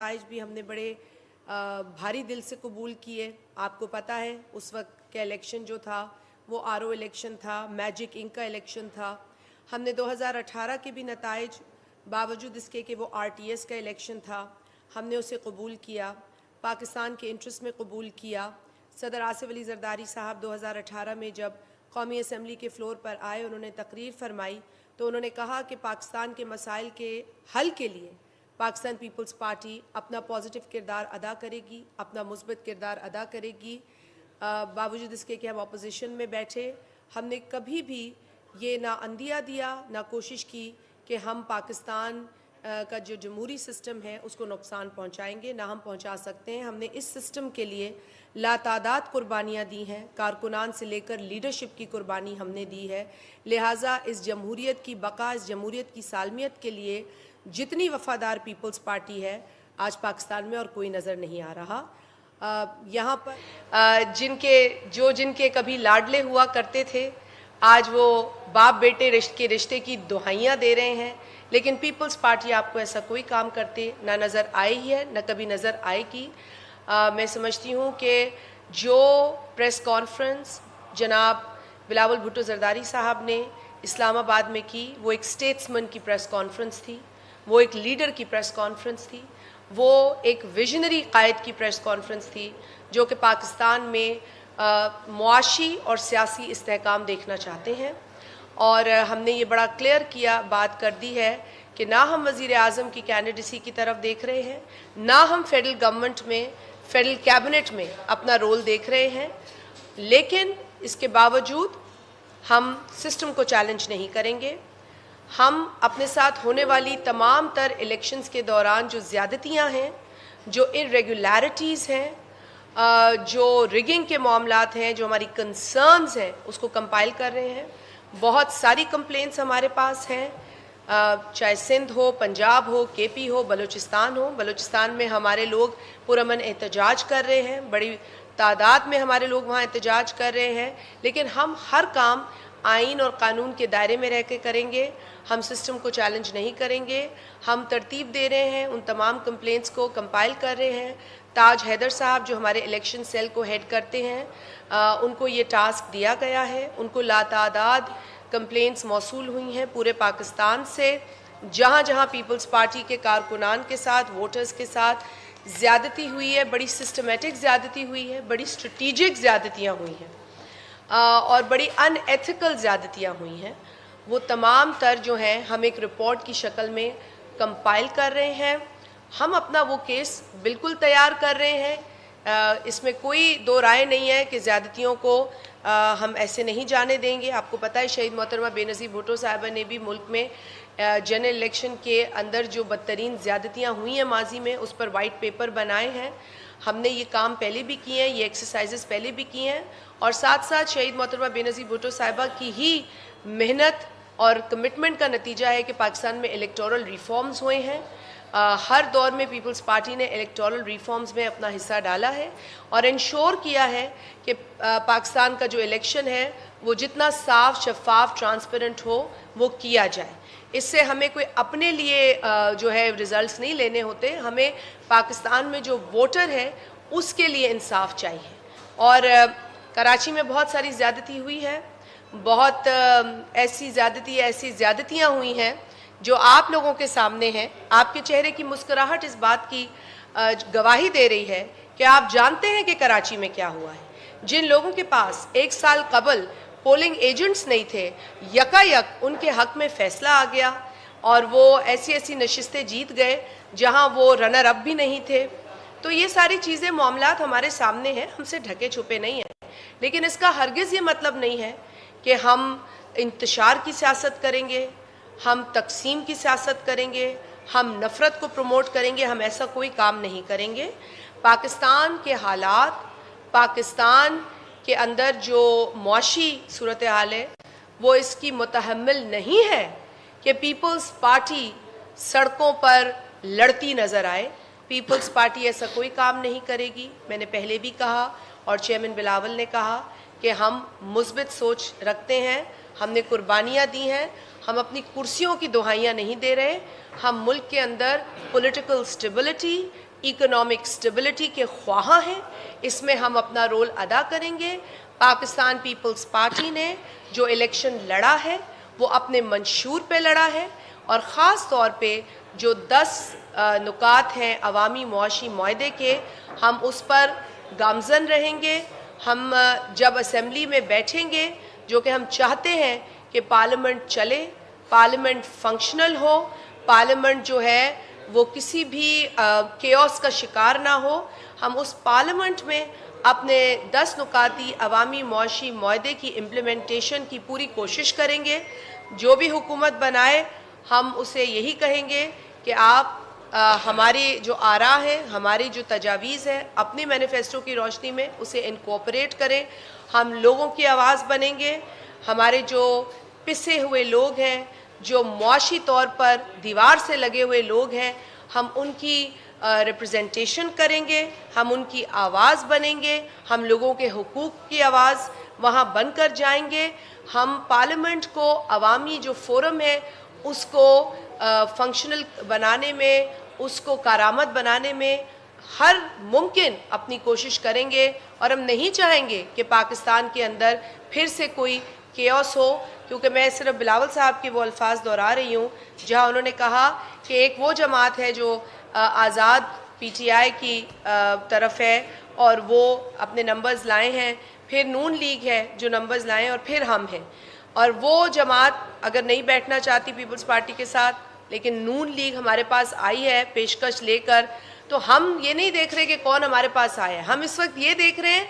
आज भी हमने बड़े भारी दिल से कबूल किए। आपको पता है उस वक्त का इलेक्शन जो था वो आरओ इलेक्शन था, मैजिक इंक का इलेक्शन था। हमने 2018 के भी नताइज बावजूद इसके कि वो आरटीएस का इलेक्शन था, हमने उसे कबूल किया, पाकिस्तान के इंटरेस्ट में कबूल किया। सदर आसिफ अली जरदारी साहब 2018 में जब कौमी असम्बली के फ्लोर पर आए, उन्होंने तकरीर फरमाई तो उन्होंने कहा कि पाकिस्तान के मसाइल के हल के लिए पाकिस्तान पीपल्स पार्टी अपना पॉजिटिव किरदार अदा करेगी, अपना मुस्बत किरदार अदा करेगी। बावजूद इसके कि हम अपोजिशन में बैठे, हमने कभी भी ये ना अंदिया दिया, ना कोशिश की कि हम पाकिस्तान का जो जमहूरी सिस्टम है उसको नुकसान पहुंचाएंगे, ना हम पहुंचा सकते हैं। हमने इस सिस्टम के लिए लातादाद कुर्बानियाँ दी हैं, कारकुनान से लेकर लीडरशिप की कुर्बानी हमने दी है। लिहाजा इस जमहूरियत की बका, इस जमहूरियत की सालमियत के लिए जितनी वफ़ादार पीपल्स पार्टी है आज पाकिस्तान में और कोई नज़र नहीं आ रहा। यहाँ पर जिनके कभी लाडले हुआ करते थे, आज वो बाप बेटे के रिश्ते की दुहाइयाँ दे रहे हैं। लेकिन पीपल्स पार्टी आपको ऐसा कोई काम करते ना नज़र आई है, ना कभी नज़र आएगी। मैं समझती हूँ कि जो प्रेस कॉन्फ्रेंस जनाब बिलावल भुट्टो जरदारी साहब ने इस्लामाबाद में की, वो एक स्टेट्समैन की प्रेस कॉन्फ्रेंस थी, वो एक लीडर की प्रेस कॉन्फ्रेंस थी, वो एक विजनरी कायद की प्रेस कॉन्फ्रेंस थी जो कि पाकिस्तान में मुआशी और सियासी इस्तेहकाम देखना चाहते हैं। और हमने ये बड़ा क्लियर किया, बात कर दी है कि ना हम वज़ीर आज़म की कैंडिडेसी की तरफ देख रहे हैं, ना हम फेडरल गवर्नमेंट में, फेडरल कैबिनेट में अपना रोल देख रहे हैं। लेकिन इसके बावजूद हम सिस्टम को चैलेंज नहीं करेंगे। हम अपने साथ होने वाली तमाम तर इलेक्शंस के दौरान जो ज़्यादतियाँ हैं, जो इरेगुलरिटीज़ हैं, जो रिगिंग के मामलात हैं, जो हमारी कंसर्न्स हैं, उसको कंपाइल कर रहे हैं। बहुत सारी कंप्लेंट्स हमारे पास हैं, चाहे सिंध हो, पंजाब हो, केपी हो, बलूचिस्तान हो। बलूचिस्तान में हमारे लोग पुरअमन एहतजाज कर रहे हैं, बड़ी तादाद में हमारे लोग वहाँ एहतजाज कर रहे हैं। लेकिन हम हर काम आइन और कानून के दायरे में रह के करेंगे, हम सिस्टम को चैलेंज नहीं करेंगे। हम तरतीब दे रहे हैं, उन तमाम कंप्लेंट्स को कंपाइल कर रहे हैं। ताज हैदर साहब जो हमारे इलेक्शन सेल को हेड करते हैं, उनको ये टास्क दिया गया है। उनको लातादाद कंप्लेंट्स मौसूल हुई हैं पूरे पाकिस्तान से, जहाँ जहाँ पीपल्स पार्टी के कारकुनान के साथ, वोटर्स के साथ ज़्यादती हुई है, बड़ी सिस्टमेटिक ज़्यादती हुई है, बड़ी स्ट्रेटिजिक ज़्यादतियाँ हुई हैं और बड़ी अनएथिकल ज़्यादतियाँ हुई हैं। वो तमाम तर जो हैं हम एक रिपोर्ट की शक्ल में कंपाइल कर रहे हैं। हम अपना वो केस बिल्कुल तैयार कर रहे हैं, इसमें कोई दो राय नहीं है कि ज़्यादतियों को हम ऐसे नहीं जाने देंगे। आपको पता है शहीद मोहतरमा बेनज़ीर भुट्टो साहिबा ने भी मुल्क में जनरल इलेक्शन के अंदर जो बदतरीन ज़्यादतियाँ हुई हैं माजी में, उस पर वाइट पेपर बनाए हैं। हमने ये काम पहले भी किए हैं, ये एक्सरसाइजेस पहले भी किए हैं। और साथ साथ शहीद मोहतरमा बेनज़ीर भुट्टो साहिबा की ही मेहनत और कमिटमेंट का नतीजा है कि पाकिस्तान में इलेक्टोरल रिफॉर्म्स हुए हैं। हर दौर में पीपल्स पार्टी ने इलेक्टोरल रिफॉर्म्स में अपना हिस्सा डाला है और इंश्योर किया है कि पाकिस्तान का जो इलेक्शन है वो जितना साफ, शफाफ, ट्रांसपेरेंट हो वो किया जाए। इससे हमें कोई अपने लिए जो है रिजल्ट्स नहीं लेने होते, हमें पाकिस्तान में जो वोटर है उसके लिए इंसाफ चाहिए। और कराची में बहुत सारी ज़्यादती हुई है, बहुत ऐसी ज़्यादतियाँ हुई हैं जो आप लोगों के सामने हैं। आपके चेहरे की मुस्कुराहट इस बात की गवाही दे रही है कि आप जानते हैं कि कराची में क्या हुआ है। जिन लोगों के पास एक साल कबल पोलिंग एजेंट्स नहीं थे, यकायक उनके हक में फ़ैसला आ गया और वो ऐसी नशिस्तें जीत गए जहां वो रनर अप भी नहीं थे। तो ये सारी चीज़ें, मामलात हमारे सामने हैं, हमसे ढके छुपे नहीं हैं। लेकिन इसका हरगिज़ ये मतलब नहीं है कि हम इंतशार की सियासत करेंगे, हम तकसीम की सियासत करेंगे, हम नफ़रत को प्रमोट करेंगे। हम ऐसा कोई काम नहीं करेंगे। पाकिस्तान के हालात, पाकिस्तान के अंदर जो मुआशी सूरत हाल है, वो इसकी मुतहम्मिल नहीं है कि पीपल्स पार्टी सड़कों पर लड़ती नज़र आए। पीपल्स पार्टी ऐसा कोई काम नहीं करेगी। मैंने पहले भी कहा और चेयरमैन बिलावल ने कहा कि हम मुस्बित सोच रखते हैं, हमने कुर्बानियाँ दी हैं, हम अपनी कुर्सियों की दुहाइयाँ नहीं दे रहे। हम मुल्क के अंदर पॉलिटिकल स्टेबिलिटी, इकोनॉमिक स्टेबिलिटी के ख्वाह हैं, इसमें हम अपना रोल अदा करेंगे। पाकिस्तान पीपल्स पार्टी ने जो इलेक्शन लड़ा है वो अपने मंशूर पे लड़ा है, और ख़ास तौर पे जो 10 नुकात हैं अवामी मुआशी मुआहदे के, हम उस पर गामजन रहेंगे। हम जब असम्बली में बैठेंगे, जो कि हम चाहते हैं कि पार्लियामेंट चले, पार्लियामेंट फंक्शनल हो, पार्लियामेंट जो है वो किसी भी केओस का शिकार ना हो, हम उस पार्लियामेंट में अपने 10 नुकाती अवामी मुआशी मुआहदे की इम्प्लीमेंटेशन की पूरी कोशिश करेंगे। जो भी हुकूमत बनाए हम उसे यही कहेंगे कि आप हमारी जो आरा है, हमारी जो तजावीज़ है, अपनी मैनिफेस्टो की रोशनी में उसे इनकॉर्पोरेट करें। हम लोगों की आवाज़ बनेंगे। हमारे जो पिसे हुए लोग हैं, जो मुआशी तौर पर दीवार से लगे हुए लोग हैं, हम उनकी रिप्रेजेंटेशन करेंगे, हम उनकी आवाज़ बनेंगे, हम लोगों के हुकूक की आवाज़ वहाँ बनकर जाएंगे। हम पार्लियामेंट को, अवामी जो फोरम है उसको फंक्शनल बनाने में, उसको कारामद बनाने में हर मुमकिन अपनी कोशिश करेंगे, और हम नहीं चाहेंगे कि पाकिस्तान के अंदर फिर से कोई केओस हो। क्योंकि मैं सिर्फ बिलावल साहब के वो अल्फाज दोहरा रही हूँ जहाँ उन्होंने कहा कि एक वो जमात है जो आज़ाद PTI की तरफ है और वो अपने नंबर्स लाए हैं, फिर नून लीग है जो नंबर्स लाए हैं, और फिर हम हैं। और वो जमात अगर नहीं बैठना चाहती पीपल्स पार्टी के साथ, लेकिन नून लीग हमारे पास आई है पेशकश लेकर, तो हम ये नहीं देख रहे कि कौन हमारे पास आया है। हम इस वक्त ये देख रहे हैं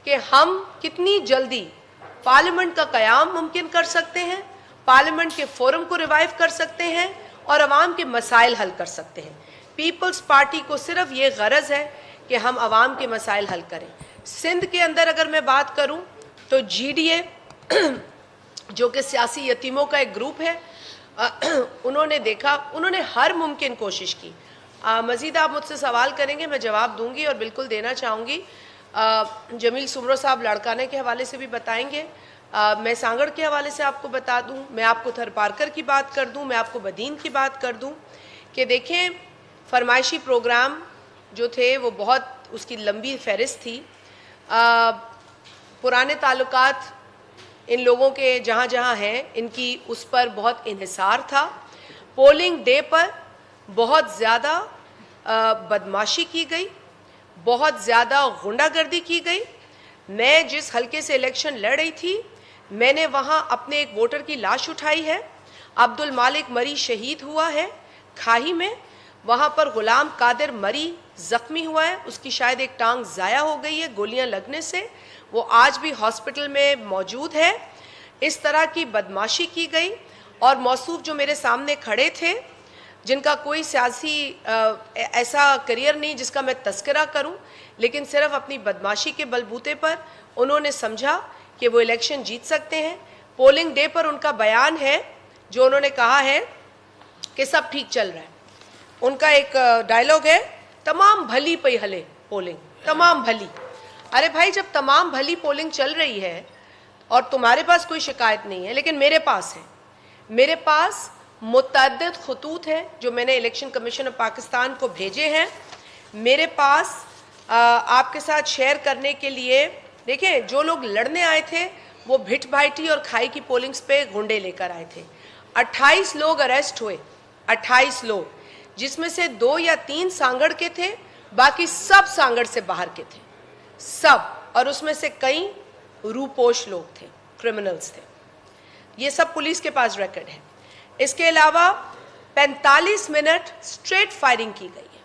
कि हम कितनी जल्दी पार्लियामेंट का क़याम मुमकिन कर सकते हैं, पार्लियामेंट के फोरम को रिवाइव कर सकते हैं और अवाम के मसाइल हल कर सकते हैं। पीपल्स पार्टी को सिर्फ ये गरज है कि हम अवाम के मसाइल हल करें। सिंध के अंदर अगर मैं बात करूं तो GDA जो कि सियासी यतीमों का एक ग्रुप है, उन्होंने देखा, उन्होंने हर मुमकिन कोशिश की। मज़ीद आप मुझसे सवाल करेंगे, मैं जवाब दूंगी और बिल्कुल देना चाहूँगी। जमील सुमरो साहब लाड़काने के हवाले से भी बताएंगे, मैं सांगड़ के हवाले से आपको बता दूं, मैं आपको थरपारकर की बात कर दूं, मैं आपको बदीन की बात कर दूं कि देखें फरमाइशी प्रोग्राम जो थे वो बहुत, उसकी लंबी फहरिस्त थी। पुराने ताल्लुकात इन लोगों के जहाँ जहाँ हैं इनकी उस पर बहुत इन्हिसार था। पोलिंग डे पर बहुत ज़्यादा बदमाशी की गई, बहुत ज़्यादा गुंडागर्दी की गई। मैं जिस हलके से इलेक्शन लड़ रही थी, मैंने वहाँ अपने एक वोटर की लाश उठाई है। अब्दुल मालिक मरी शहीद हुआ है खाही में, वहाँ पर गुलाम कादिर मरी ज़ख्मी हुआ है, उसकी शायद एक टांग ज़ाया हो गई है गोलियां लगने से, वो आज भी हॉस्पिटल में मौजूद है। इस तरह की बदमाशी की गई। और मौसूफ जो मेरे सामने खड़े थे, जिनका कोई सियासी ऐसा करियर नहीं जिसका मैं तस्करा करूं, लेकिन सिर्फ अपनी बदमाशी के बलबूते पर उन्होंने समझा कि वो इलेक्शन जीत सकते हैं। पोलिंग डे पर उनका बयान है जो उन्होंने कहा है कि सब ठीक चल रहा है। उनका एक डायलॉग है, तमाम भली पई हले पोलिंग, तमाम भली। अरे भाई, जब तमाम भली पोलिंग चल रही है और तुम्हारे पास कोई शिकायत नहीं है, लेकिन मेरे पास है, मेरे पास मुतअद्दिद खतूत हैं जो मैंने इलेक्शन कमीशन ऑफ पाकिस्तान को भेजे हैं। मेरे पास आपके साथ शेयर करने के लिए, देखें जो लोग लड़ने आए थे वो भिट भाईटी और खाई की पोलिंग्स पे गुंडे लेकर आए थे। 28 लोग अरेस्ट हुए, 28 लोग, जिसमें से 2 या 3 सांगड़ के थे, बाकी सब सांगड़ से बाहर के थे, सब। और उसमें से कई रूपोश लोग थे, क्रिमिनल्स थे। ये सब पुलिस के पास रिकॉर्ड है। इसके अलावा 45 मिनट स्ट्रेट फायरिंग की गई है।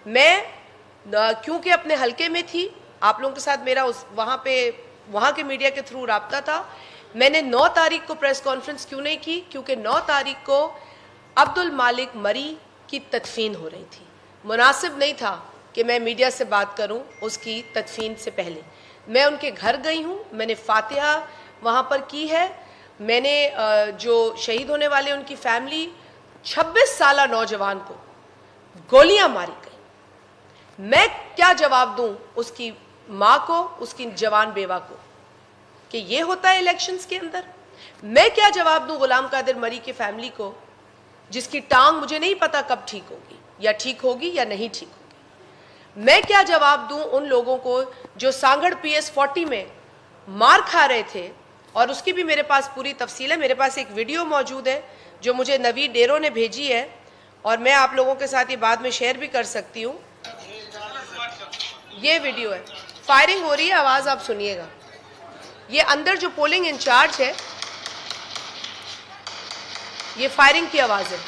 मैं क्योंकि अपने हलके में थी, आप लोगों के साथ मेरा वहाँ के मीडिया के थ्रू राब्ता था, मैंने 9 तारीख को प्रेस कॉन्फ्रेंस क्यों नहीं की, क्योंकि 9 तारीख को अब्दुल मालिक मरी की तदफीन हो रही थी। मुनासिब नहीं था कि मैं मीडिया से बात करूं उसकी तदफीन से पहले। मैं उनके घर गई हूं, मैंने फातिहा वहाँ पर की है। मैंने जो शहीद होने वाले उनकी फैमिली, 26 साला नौजवान को गोलियां मारी गई। मैं क्या जवाब दूं उसकी माँ को, उसकी जवान बेवा को, कि ये होता है इलेक्शंस के अंदर? मैं क्या जवाब दूं गुलाम कादिर मरी की फैमिली को, जिसकी टांग मुझे नहीं पता कब ठीक होगी, या ठीक होगी या नहीं ठीक होगी? मैं क्या जवाब दूं उन लोगों को जो सांगड़ PS40 में मार खा रहे थे, और उसकी भी मेरे पास पूरी तफसील है। मेरे पास एक वीडियो मौजूद है जो मुझे नवीद डेरो ने भेजी है, और मैं आप लोगों के साथ ये बाद में शेयर भी कर सकती हूँ। ये वीडियो है, फायरिंग हो रही है, आवाज आप सुनिएगा। ये अंदर जो पोलिंग इंचार्ज है, ये फायरिंग की आवाज है।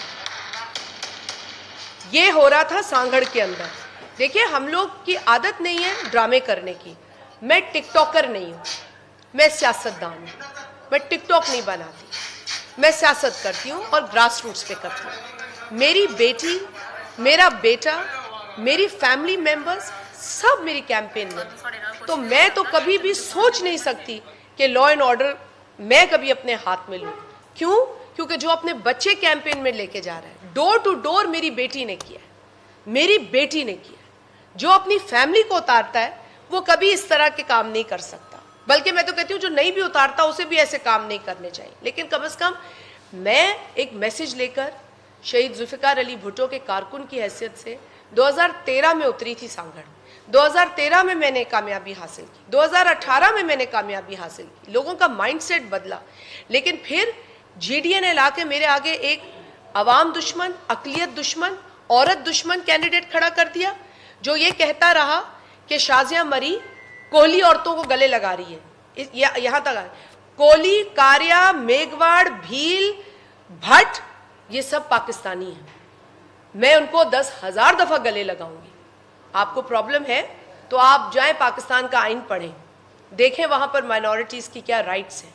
ये हो रहा था सांगड़ के अंदर। देखिए, हम लोग की आदत नहीं है ड्रामे करने की। मैं टिकटॉकर नहीं हूं, मैं सियासतदान हूं। मैं टिकटॉक नहीं बनाती, मैं सियासत करती हूं और ग्रास रूट्स पे करती हूं। मेरी बेटी, मेरा बेटा, मेरी फैमिली मेंबर्स सब मेरी कैंपेन में, तो मैं तो कभी भी सोच नहीं सकती कि लॉ एंड ऑर्डर मैं कभी अपने हाथ में लूं। क्यों? क्योंकि जो अपने बच्चे कैंपेन में लेके जा रहा है, डोर टू डोर मेरी बेटी ने किया है, मेरी बेटी ने किया है। जो अपनी फैमिली को उतारता है वो कभी इस तरह के काम नहीं कर सकता। बल्कि मैं तो कहती हूँ जो नहीं भी उतारता उसे भी ऐसे काम नहीं करने चाहिए। लेकिन कम से कम मैं एक मैसेज लेकर शहीद जुल्फिकार अली भुट्टो के कारकुन की हैसियत से 2013 में उतरी थी सांगड़। 2013 में मैंने कामयाबी हासिल की, 2018 में मैंने कामयाबी हासिल की। लोगों का माइंडसेट बदला। लेकिन फिर GDA ने लाके मेरे आगे एक अवाम दुश्मन, अकलियत दुश्मन, औरत दुश्मन कैंडिडेट खड़ा कर दिया, जो ये कहता रहा कि शाजिया मरी कोहली औरतों को गले लगा रही है। यहां तक कोहली, कारिया, मेघवाड़, भील, भट्ट, ये सब पाकिस्तानी हैं। मैं उनको 10,000 दफा गले लगाऊंगी। आपको प्रॉब्लम है तो आप जाएं पाकिस्तान का आइन पढ़ें, देखें वहां पर माइनॉरिटीज की क्या राइट्स हैं।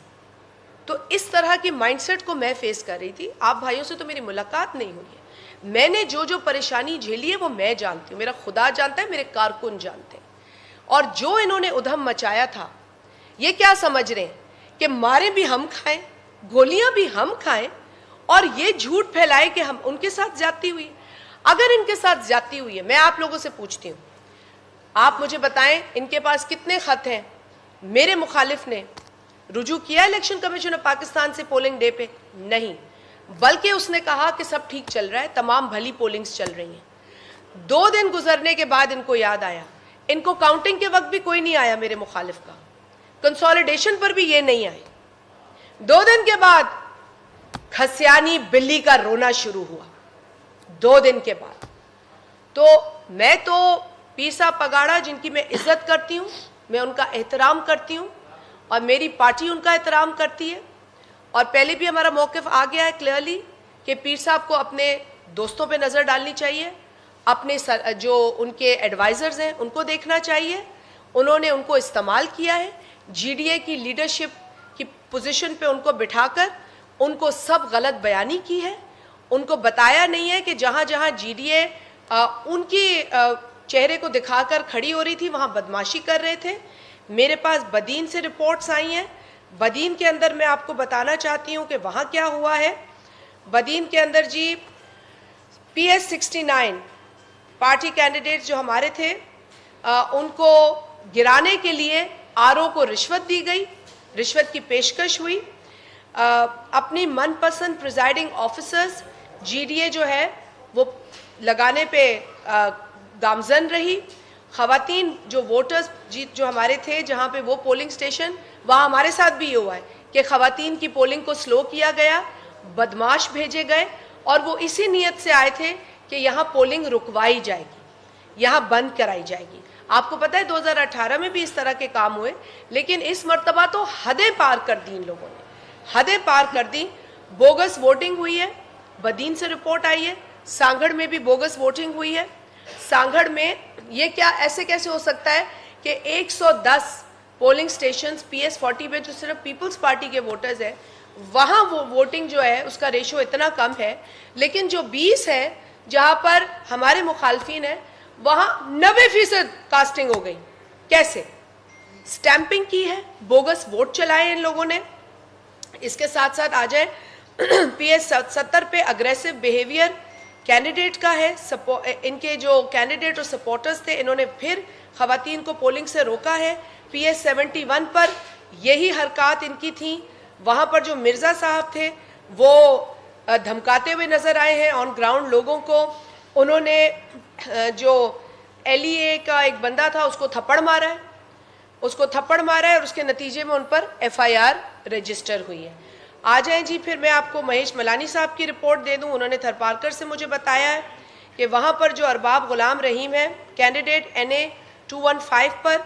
तो इस तरह की माइंडसेट को मैं फेस कर रही थी। आप भाइयों से तो मेरी मुलाकात नहीं हुई है। मैंने जो जो परेशानी झेली है वो मैं जानती हूँ, मेरा खुदा जानता है, मेरे कारकुन जानते हैं। और जो इन्होंने उधम मचाया था, ये क्या समझ रहे हैं कि मारे भी हम खाएं, गोलियां भी हम खाएं, और ये झूठ फैलाए कि हम उनके साथ ज्यादती हुई। अगर इनके साथ ज्यादती हुई है, मैं आप लोगों से पूछती हूँ, आप मुझे बताएं इनके पास कितने खत हैं? मेरे मुखालिफ ने रुजू किया इलेक्शन कमीशन ऑफ पाकिस्तान से पोलिंग डे पे? नहीं, बल्कि उसने कहा कि सब ठीक चल रहा है, तमाम भली पोलिंग्स चल रही हैं। 2 दिन गुजरने के बाद इनको याद आया। इनको काउंटिंग के वक्त भी कोई नहीं आया मेरे मुखालिफ का, कंसोलिडेशन पर भी ये नहीं आए। 2 दिन के बाद खसियानी बिल्ली का रोना शुरू हुआ। 2 दिन के बाद। तो मैं तो पीर साहब पगाड़ा, जिनकी मैं इज्जत करती हूँ, मैं उनका एहतराम करती हूँ, और मेरी पार्टी उनका एहतराम करती है। और पहले भी हमारा मौक़िफ़ आ गया है क्लियरली कि पीर साहब को अपने दोस्तों पे नज़र डालनी चाहिए, अपने जो उनके एडवाइज़र्स हैं उनको देखना चाहिए। उन्होंने उनको इस्तेमाल किया है, GDA की लीडरशिप की पोजीशन पे उनको बिठाकर उनको सब गलत बयानी की है। उनको बताया नहीं है कि जहाँ जहाँ GDA उनकी चेहरे को दिखाकर खड़ी हो रही थी वहाँ बदमाशी कर रहे थे। मेरे पास बदीन से रिपोर्ट्स आई हैं। बदीन के अंदर मैं आपको बताना चाहती हूँ कि वहाँ क्या हुआ है। बदीन के अंदर जी PS69 पार्टी कैंडिडेट जो हमारे थे, उनको गिराने के लिए RO को रिश्वत दी गई, रिश्वत की पेशकश हुई। अपनी मनपसंद प्रिजाइडिंग ऑफिसर्स GDA जो है वो लगाने पे गामजन रही। ख़वातीन जो वोटर्स जो हमारे थे, जहाँ पे वो पोलिंग स्टेशन, वहाँ हमारे साथ भी ये हुआ है कि ख़वातीन की पोलिंग को स्लो किया गया, बदमाश भेजे गए, और वो इसी नीयत से आए थे कि यहाँ पोलिंग रुकवाई जाएगी, यहाँ बंद कराई जाएगी। आपको पता है 2018 में भी इस तरह के काम हुए, लेकिन इस मर्तबा तो हदें पार कर दी इन लोगों ने, हदें पार कर दी। बोगस वोटिंग हुई है, बदीन से रिपोर्ट आई है। सांगड़ में भी बोगस वोटिंग हुई है। सांगड़ में ये क्या, ऐसे कैसे हो सकता है कि 110 पोलिंग स्टेशंस PS40 में जो सिर्फ पीपल्स पार्टी के वोटर्स हैं, वहाँ वो वोटिंग जो है उसका रेशो इतना कम है, लेकिन जो 20 है जहाँ पर हमारे मुखालफिन है, वहाँ 90% कास्टिंग हो गई। कैसे? स्टैंपिंग की है, बोगस वोट चलाए इन लोगों ने। इसके साथ साथ आ जाए PS70 पे अग्रेसिव बिहेवियर कैंडिडेट का है। इनके जो कैंडिडेट और सपोर्टर्स थे, इन्होंने फिर खवातीन को पोलिंग से रोका है। PS71 पर यही हरकत इनकी थी। वहाँ पर जो मिर्ज़ा साहब थे वो धमकाते हुए नज़र आए हैं ऑन ग्राउंड लोगों को। उन्होंने जो LEA का एक बंदा था, उसको थप्पड़ मारा है, और उसके नतीजे में उन पर FIR रजिस्टर हुई है। आ जाएं जी, फिर मैं आपको महेश मलानी साहब की रिपोर्ट दे दूं। उन्होंने थरपारकर से मुझे बताया है कि वहाँ पर जो अरबाब गुलाम रहीम है, कैंडिडेट NA 215 पर,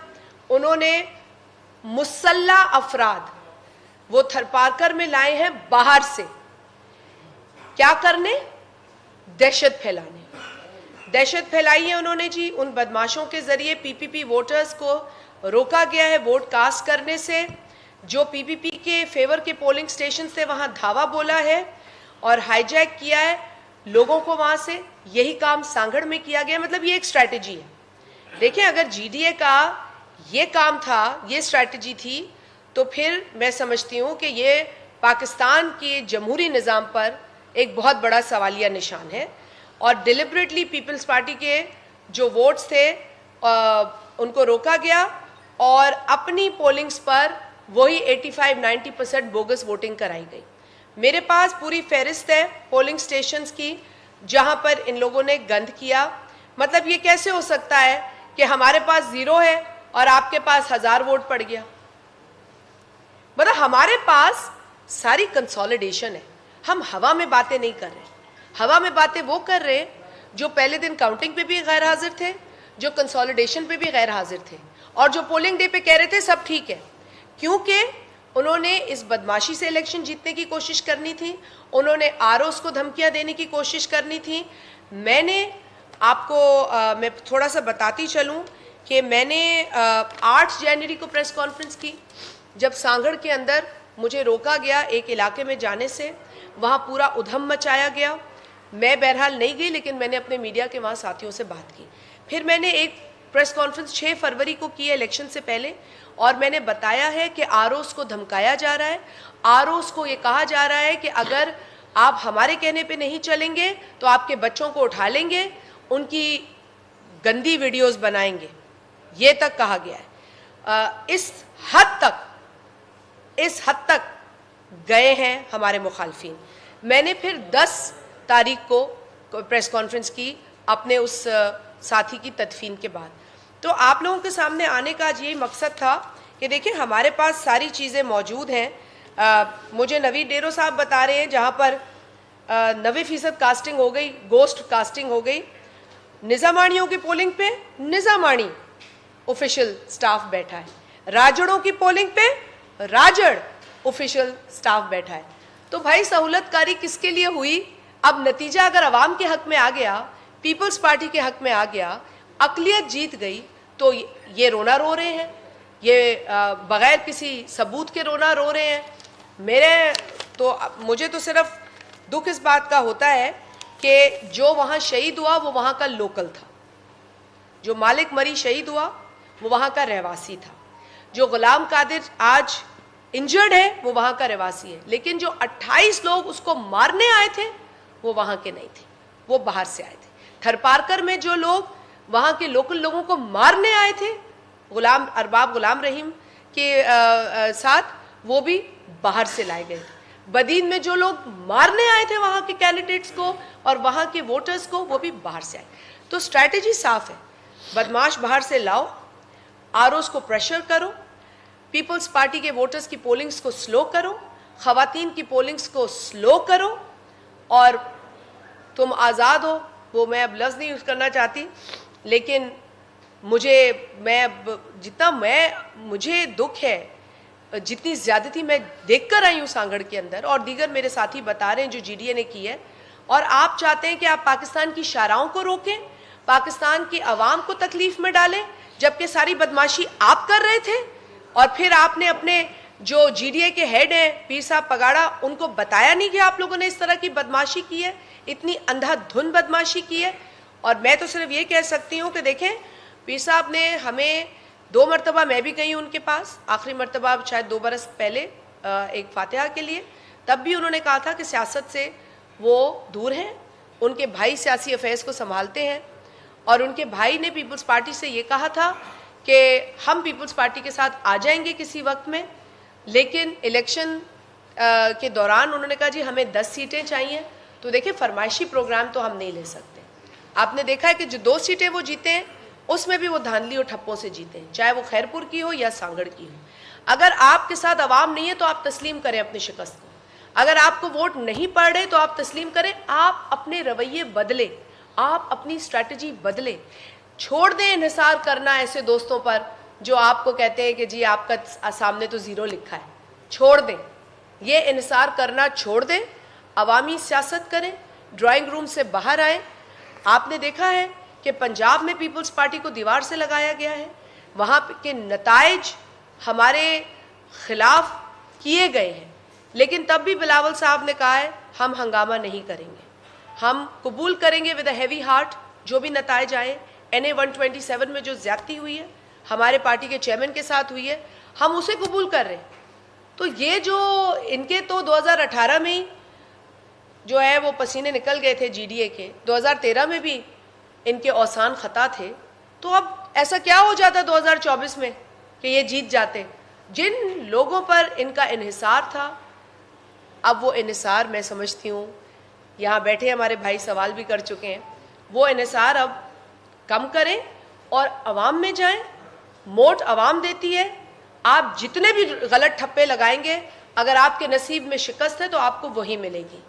उन्होंने मुसल्ला अफराद वो थरपारकर में लाए हैं बाहर से। क्या करने? दहशत फैलाने। दहशत फैलाई है उन्होंने जी। उन बदमाशों के जरिए PPP वोटर्स को रोका गया है वोट कास्ट करने से। जो PPP के फेवर के पोलिंग स्टेशन से वहां धावा बोला है और हाईजैक किया है लोगों को वहां से। यही काम सांगड़ में किया गया। मतलब ये एक स्ट्रैटेजी है। देखें, अगर GDA का ये काम था, ये स्ट्रैटेजी थी, तो फिर मैं समझती हूँ कि ये पाकिस्तान के जमहूरी निज़ाम पर एक बहुत बड़ा सवालिया निशान है। और डिलिबरेटली पीपल्स पार्टी के जो वोट्स थे उनको रोका गया और अपनी पोलिंग्स पर वही 85-90% बोगस वोटिंग कराई गई। मेरे पास पूरी फहरिस्त है पोलिंग स्टेशंस की जहां पर इन लोगों ने गंद किया। मतलब ये कैसे हो सकता है कि हमारे पास 0 है और आपके पास 1000 वोट पड़ गया? मतलब हमारे पास सारी कंसोलिडेशन है। हम हवा में बातें नहीं कर रहे। हवा में बातें वो कर रहे जो पहले दिन काउंटिंग पे भी गैर हाजिर थे, जो कंसोलिडेशन पे भी गैर हाजिर थे, और जो पोलिंग डे पे कह रहे थे सब ठीक है, क्योंकि उन्होंने इस बदमाशी से इलेक्शन जीतने की कोशिश करनी थी। उन्होंने ROs को धमकियां देने की कोशिश करनी थी। मैंने आपको मैं थोड़ा सा बताती चलूं कि मैंने 8 जनवरी को प्रेस कॉन्फ्रेंस की, जब सांगड़ के अंदर मुझे रोका गया एक इलाके में जाने से। वहाँ पूरा उधम मचाया गया। मैं बहरहाल नहीं गई, लेकिन मैंने अपने मीडिया के वहाँ साथियों से बात की। फिर मैंने एक प्रेस कॉन्फ्रेंस 6 फरवरी को की है इलेक्शन से पहले, और मैंने बताया है कि ROs को धमकाया जा रहा है। ROs को ये कहा जा रहा है कि अगर आप हमारे कहने पे नहीं चलेंगे तो आपके बच्चों को उठा लेंगे, उनकी गंदी वीडियोस बनाएंगे। ये तक कहा गया है। इस हद तक गए हैं हमारे मुखालफिन। मैंने फिर 10 तारीख को प्रेस कॉन्फ्रेंस की अपने उस साथी की तदफीन के बाद। तो आप लोगों के सामने आने का आज यही मकसद था कि देखिए हमारे पास सारी चीज़ें मौजूद हैं। मुझे नवीद डेरो साहब बता रहे हैं जहाँ पर 90% कास्टिंग हो गई, गोस्ट कास्टिंग हो गई। निज़ामानियों की पोलिंग पे निज़ामानी ऑफिशियल स्टाफ बैठा है, राजड़ों की पोलिंग पे राजड़ ऑफिशियल स्टाफ बैठा है। तो भाई सहूलतकारी किसके लिए हुई? अब नतीजा अगर अवाम के हक में आ गया, पीपल्स पार्टी के हक में आ गया, अकलियत जीत गई, तो ये रोना रो रहे हैं, ये बगैर किसी सबूत के रोना रो रहे हैं। मुझे तो सिर्फ दुख इस बात का होता है कि जो वहाँ शहीद हुआ वो वहाँ का लोकल था, जो मालिक मरी शहीद हुआ वो वहाँ का रहवासी था, जो गुलाम कादिर आज इंजर्ड है वो वहाँ का रहवासी है, लेकिन जो 28 लोग उसको मारने आए थे वो वहाँ के नहीं थे, वो बाहर से आए थे। थरपारकर में जो लोग वहाँ के लोकल लोगों को मारने आए थे अरबाब गुलाम रहीम के साथ, वो भी बाहर से लाए गए थे। बदीन में जो लोग मारने आए थे वहाँ के कैंडिडेट्स को और वहाँ के वोटर्स को, वो भी बाहर से आए। तो स्ट्रैटेजी साफ है, बदमाश बाहर से लाओ, ROs को प्रेशर करो, पीपल्स पार्टी के वोटर्स की पोलिंग्स को स्लो करो, खवातीन की पोलिंग्स को स्लो करो, और तुम आज़ाद हो। वो मैं अब लफ्ज़ नहीं यूज़ करना चाहती, लेकिन मुझे दुख है, जितनी ज़्यादती मैं देख कर आई हूँ सांगड़ के अंदर, और दीगर मेरे साथी बता रहे हैं जो GDA ने की है, और आप चाहते हैं कि आप पाकिस्तान की शाराओं को रोकें, पाकिस्तान की आवाम को तकलीफ में डालें, जबकि सारी बदमाशी आप कर रहे थे। और फिर आपने अपने जो GDA के हेड हैं पीर साहब पगाड़ा, उनको बताया नहीं कि आप लोगों ने इस तरह की बदमाशी की है, इतनी अंधाधुंध बदमाशी की है। और मैं तो सिर्फ ये कह सकती हूँ कि देखें, पीर साहब ने हमें 2 मरतबा, मैं भी गई उनके पास, आखिरी मरतबा शायद 2 बरस पहले एक फातिहा के लिए, तब भी उन्होंने कहा था कि सियासत से वो दूर हैं, उनके भाई सियासी अफेयर्स को संभालते हैं, और उनके भाई ने पीपल्स पार्टी से ये कहा था कि हम पीपल्स पार्टी के साथ आ जाएंगे किसी वक्त में, लेकिन इलेक्शन के दौरान उन्होंने कहा जी हमें 10 सीटें चाहिए। तो देखिए, फरमाइशी प्रोग्राम तो हम नहीं ले सकते। आपने देखा है कि जो 2 सीटें वो जीते हैं, उसमें भी वो धांधली और ठप्पों से जीते हैं, चाहे वो खैरपुर की हो या सांगड़ की हो। अगर आपके साथ अवाम नहीं है तो आप तस्लीम करें अपनी शिकस्त को। अगर आपको वोट नहीं पड़ रहे तो आप तस्लीम करें, आप अपने रवैये बदले, आप अपनी स्ट्रैटेजी बदले। छोड़ दें इन्हिसार करना ऐसे दोस्तों पर जो आपको कहते हैं कि जी आपका सामने तो ज़ीरो लिखा है। छोड़ दें, ये इन्हिसार करना छोड़ दें, अवामी सियासत करें, ड्राइंग रूम से बाहर आए। आपने देखा है कि पंजाब में पीपल्स पार्टी को दीवार से लगाया गया है, वहाँ के नताइज हमारे खिलाफ किए गए हैं, लेकिन तब भी बिलावल साहब ने कहा है हम हंगामा नहीं करेंगे, हम कबूल करेंगे विद अ हैवी हार्ट जो भी नताइज आए। NA 127 में जो ज्यादती हुई है हमारे पार्टी के चेयरमैन के साथ हुई है, हम उसे कबूल कर रहे हैं। तो ये जो इनके तो 2018 में ही जो है वो पसीने निकल गए थे GDA के, 2013 में भी इनके औसान खता थे, तो अब ऐसा क्या हो जाता 2024 में कि ये जीत जाते। जिन लोगों पर इनका इन्हिसार था, अब वो इन्हिसार मैं समझती हूँ, यहाँ बैठे हमारे भाई सवाल भी कर चुके हैं, वो इन्हिसार अब कम करें और अवाम में जाएं। वोट अवाम देती है, आप जितने भी गलत ठप्पे लगाएंगे, अगर आपके नसीब में शिकस्त है तो आपको वही मिलेगी।